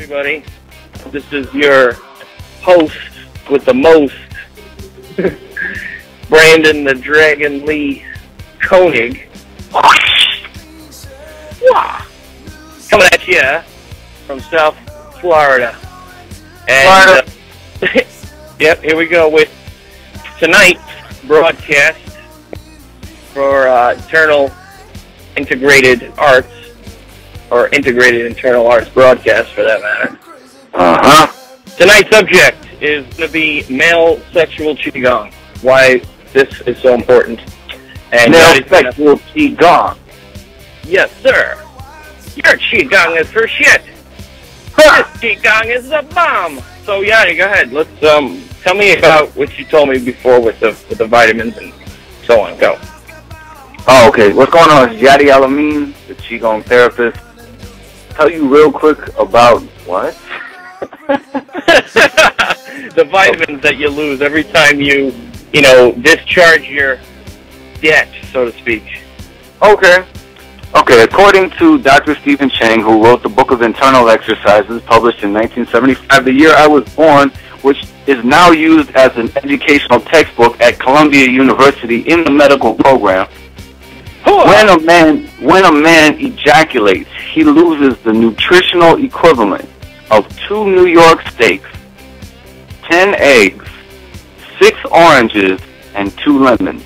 everybody. This is your host with the most, Brandon the Dragon Lee Koenig. Coming at you from South Florida. And, yep, here we go with tonight's broadcast for Eternal Integrated Arts, or Integrated Internal Arts broadcast for that matter. Tonight's subject is going to be male sexual QiGong. Why this is so important. And male sexual QiGong. Yes, sir. Your QiGong is for shit. This QiGong is the bomb. So, Yadi, go ahead. Let's tell me about what you told me before with the vitamins and so on. Go. Oh, okay. What's going on? It's Yadi Alamin, the QiGongTherapist. Tell you real quick about what? The vitamins that you lose every time you discharge your debt, so to speak. Okay. According to Dr. Stephen Chong, who wrote the Book of Internal Exercises, published in 1975, the year I was born, which is now used as an educational textbook at Columbia University in the medical program. When a man ejaculates, he loses the nutritional equivalent of 2 New York steaks, 10 eggs, 6 oranges, and 2 lemons.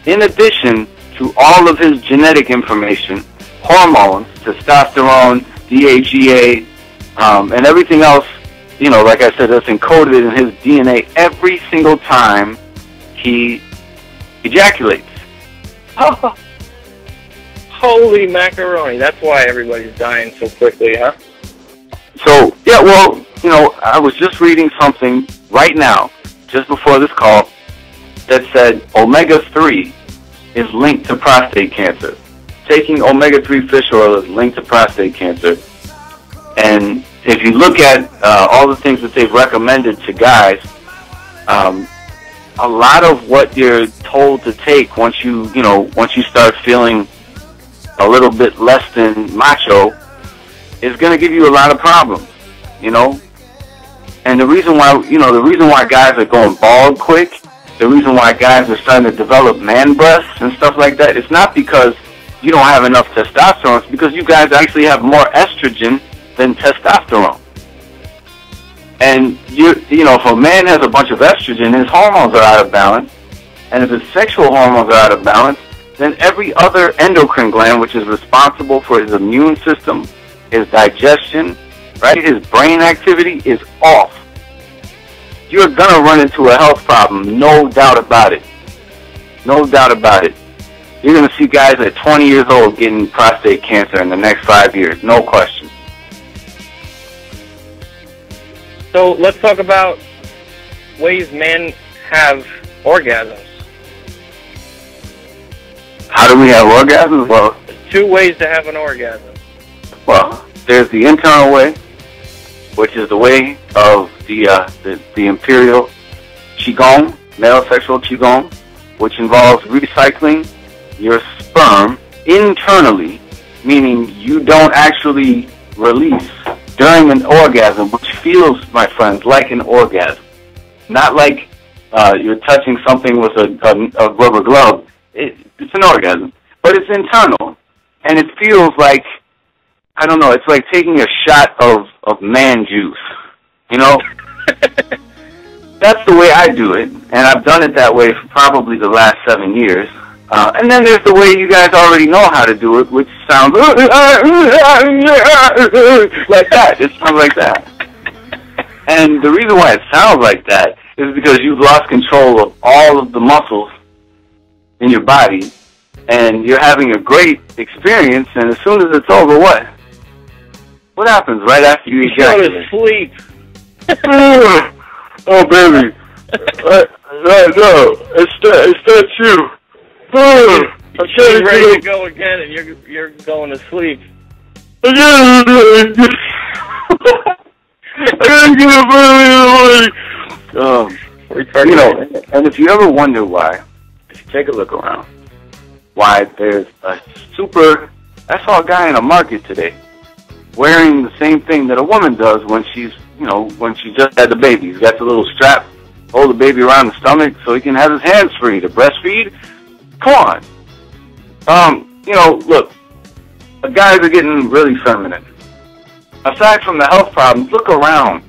In addition to all of his genetic information, hormones, testosterone, DHEA, and everything else, like I said, that's encoded in his DNA every single time he ejaculates. Holy macaroni. That's why everybody's dying so quickly, huh? So, yeah, well, I was just reading something right now, just before this call, that said omega-3 is linked to prostate cancer. Taking omega-3 fish oil is linked to prostate cancer. And if you look at all the things that they've recommended to guys, a lot of what you're told to take once you start feeling a little bit less than macho is going to give you a lot of problems, And the reason why guys are going bald quick, the reason why guys are starting to develop man breasts and stuff like that, it's not because you don't have enough testosterone, it's because you guys actually have more estrogen than testosterone. And if a man has a bunch of estrogen, his hormones are out of balance, and if his sexual hormones are out of balance, then every other endocrine gland, which is responsible for his immune system, his digestion, right, his brain activity, is off. You're going to run into a health problem, no doubt about it. No doubt about it. You're going to see guys at 20 years old getting prostate cancer in the next 5 years, no question. So let's talk about ways men have orgasms. How do we have orgasms? Well, 2 ways to have an orgasm. Well, there's the internal way, which is the way of the imperial QiGong, male sexual QiGong, which involves recycling your sperm internally, meaning you don't actually release during an orgasm, which feels, my friends, like an orgasm. Not like you're touching something with a rubber glove. It's an orgasm, but it's internal, and it feels like, I don't know, it's like taking a shot of man juice, That's the way I do it, and I've done it that way for probably the last 7 years. And then there's the way you guys already know how to do it, which sounds like that. It sounds like that. And the reason why it sounds like that is because you've lost control of all of the muscles in your body, and you're having a great experience, and as soon as it's over, what happens right after you ejaculate? Go to sleep. Oh, baby. No, it's that you. She's ready to go again, and you're going to sleep. I gotta get up early in the morning. And if you ever wonder why, if you take a look around, why there's a I saw a guy in a market today wearing the same thing that a woman does when she's, when she just had the baby. He's got the little strap, hold the baby around the stomach so he can have his hands free to breastfeed. Come on. Look, guys are getting really feminine. Aside from the health problems, look around.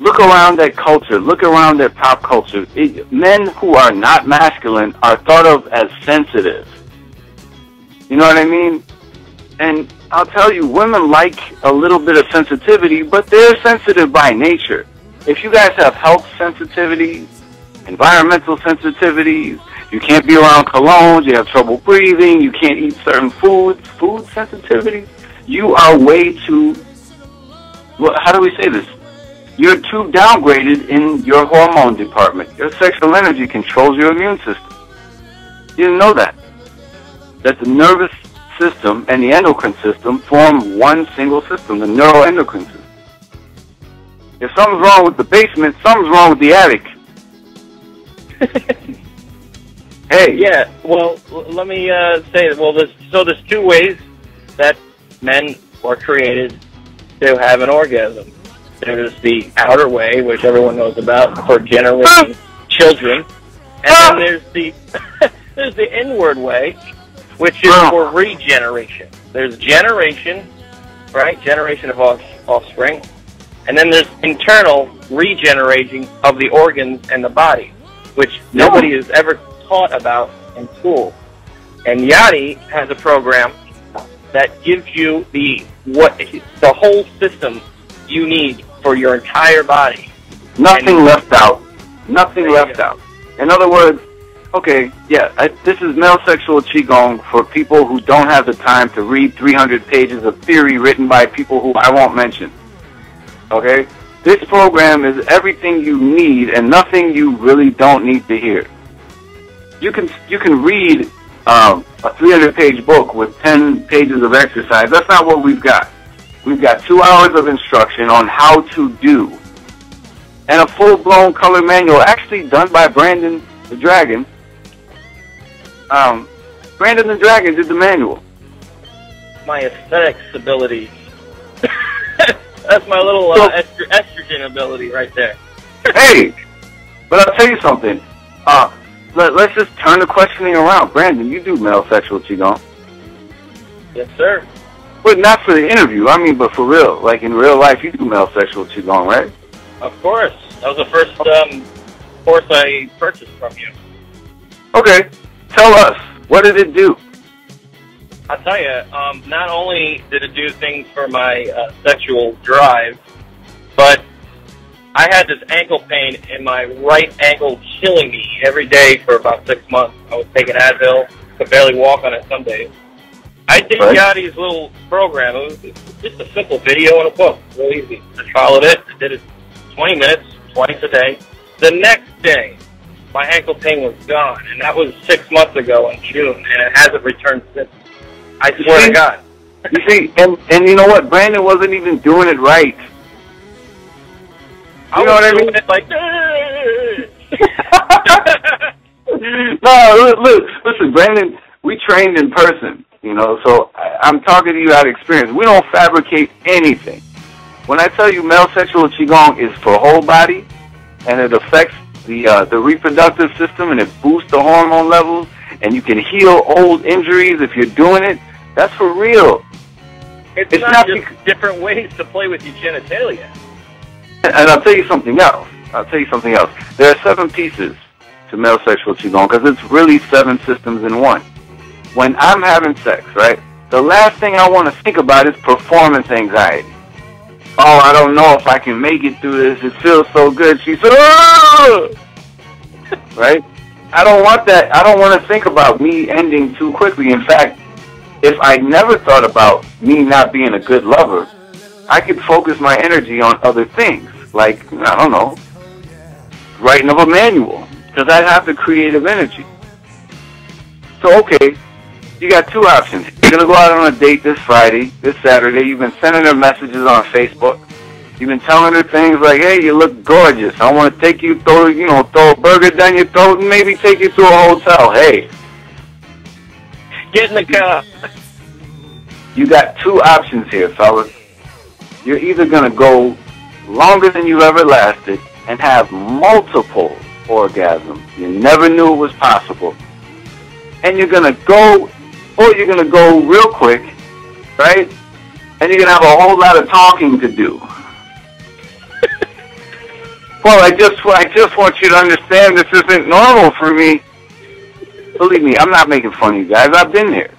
Look around at culture. Look around at pop culture. Men who are not masculine are thought of as sensitive. You know what I mean? And I'll tell you, women like a little bit of sensitivity, but they're sensitive by nature. If you guys have health sensitivities, environmental sensitivities, you can't be around colognes, you have trouble breathing, you can't eat certain foods, food sensitivities, you are way too, how do we say this? You're too downgraded in your hormone department. Your sexual energy controls your immune system. You didn't know that. That the nervous system and the endocrine system form one single system, the neuroendocrine system. If something's wrong with the basement, something's wrong with the attic. Hey. Yeah, well, let me say, there's two ways that men are created to have an orgasm. There's the outer way, which everyone knows about, for generating children, and then there's the inward way, which is for regeneration. There's generation, right? Generation of offspring, and then there's internal regenerating of the organs and the body, which nobody has ever taught about in school. And Yadi has a program that gives you the whole system you need for your entire body. Nothing left out. Nothing left out. In other words, okay, this is male sexual QiGong for people who don't have the time to read 300 pages of theory written by people who I won't mention. Okay? This program is everything you need and nothing you really don't need to hear. You can read a 300-page book with 10 pages of exercise. That's not what we've got. We've got 2 hours of instruction on how to do. And a full-blown color manual, actually done by Brandon the Dragon. Brandon the Dragon did the manual. My aesthetics ability. That's my little estrogen ability right there. Hey, but I'll tell you something. Let's just turn the questioning around. Brandon, you do male sexual QiGong. Yes, sir. But not for the interview. I mean, but for real. Like in real life, you do male sexual QiGong, right? Of course. That was the first course I purchased from you. Okay. Tell us. What did it do? I'll tell you, not only did it do things for my sexual drive, but I had this ankle pain in my right ankle killing me every day for about 6 months. I was taking Advil, could barely walk on it some days. I did Yadi's little program. It was just a simple video and a book. Real easy. I followed it. I did it 20 minutes, twice a day. The next day, my ankle pain was gone, and that was 6 months ago in June, and it hasn't returned since. I swear to God. You see, and you know what? Brandon wasn't even doing it right. You know what I mean? It's like, no, listen, Brandon, we trained in person, so I'm talking to you out of experience. We don't fabricate anything. When I tell you male sexual QiGong is for whole body, and it affects the reproductive system, and it boosts the hormone levels, and you can heal old injuries if you're doing it, that's for real. It's not just different ways to play with your genitalia. And I'll tell you something else. There are 7 pieces to male sexual QiGong because it's really 7 systems in one. When I'm having sex, right, the last thing I want to think about is performance anxiety. Oh, I don't know if I can make it through this. It feels so good. She said, oh! Right? I don't want that. I don't want to think about me ending too quickly. In fact, if I never thought about me not being a good lover, I could focus my energy on other things, like, I don't know, writing of a manual, because I'd have the creative energy. So, okay, you got 2 options. You're going to go out on a date this Friday, this Saturday. You've been sending her messages on Facebook. You've been telling her things like, hey, you look gorgeous. I want to take you, throw a burger down your throat and maybe take you to a hotel. Hey. Get in the car. You got two options here, fellas. You're either going to go longer than you've ever lasted and have multiple orgasms. You never knew it was possible. And you're going to go, or you're going to go real quick, right? And you're going to have a whole lot of talking to do. Well, I just want you to understand this isn't normal for me. Believe me, I'm not making fun of you guys. I've been there.